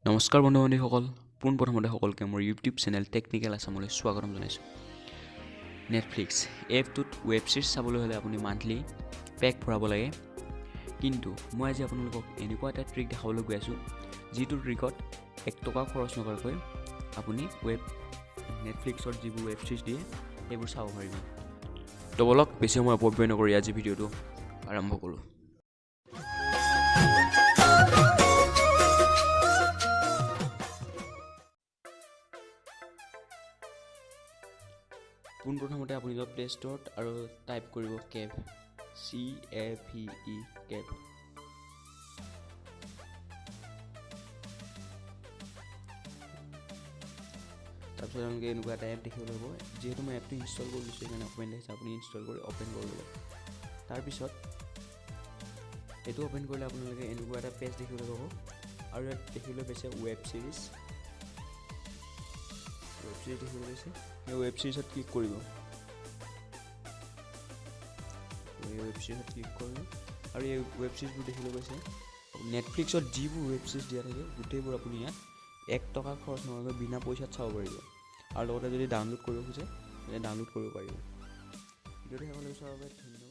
নমস্কাৰ বন্ধু বান্ধৱীসকল, পোনপ্ৰথমতে সকলোকে মোৰ ইউটিউব চেনেল টেকনিকেল আছামলৈ স্বাগতম জনাইছোঁ। নেটফ্লিক্স এপটোত ৱেব ছিৰিজ চাবলৈ হ'লে আপুনি মান্থলি পেক ভৰাব লাগে। কিন্তু মই আজি আপোনালোকক এনেকুৱা এটা ট্ৰিক দেখাবলৈ গৈ আছোঁ, যিটো ট্ৰিকত 1 টকা খৰচ নকৰাকৈ আপুনি নেটফ্লিক্সৰ যিবোৰ ৱেব ছিৰিজ দিয়ে সেইবোৰ চাব পাৰিব। তো বলক বেছি সময় অপব্যয় নকৰি আজি ভিডিঅ'টো আৰম্ভ কৰোঁ। পোনপ্ৰথমতে আপুনি প্লে ষ্ট'ৰত আৰু টাইপ কৰিব কেব, CAVE কেব। তাৰপিছত আপোনালোকে এনেকুৱা এটা এপ দেখিবলৈ হ'ব। যিহেতু মই এপটো ইনষ্টল কৰি লৈছোঁ সেইকাৰণে অপেন দেখিছে, আপুনি ইনষ্টল কৰি অপেন কৰি ল'ব। তাৰপিছত এইটো অপেন কৰিলে আপোনালোকে এনেকুৱা এটা পেজ দেখিবলৈ পাব, আৰু ইয়াত দেখিবলৈ পাইছে ৱেব ছিৰিজ দেখিবলৈ পাইছে। এই ৱেব ছিৰিজত ক্লিক কৰিব। আৰু এই ৱেব ছিৰিজবোৰ দেখিবলৈ পাইছে। নেটফ্লিক্সত যিবোৰ ৱেব ছিৰিজ দিয়া থাকে গোটেইবোৰ আপুনি ইয়াত 1 টকা খৰচ নকৰাকৈ বিনা পইচাত চাব পাৰিব। আৰু লগতে যদি ডাউনলোড কৰিব খোজে তেন্তে ডাউনলোড কৰিব পাৰিব। ভিডিঅ'টো শেষলৈ চোৱাৰ বাবে ধন্যবাদ।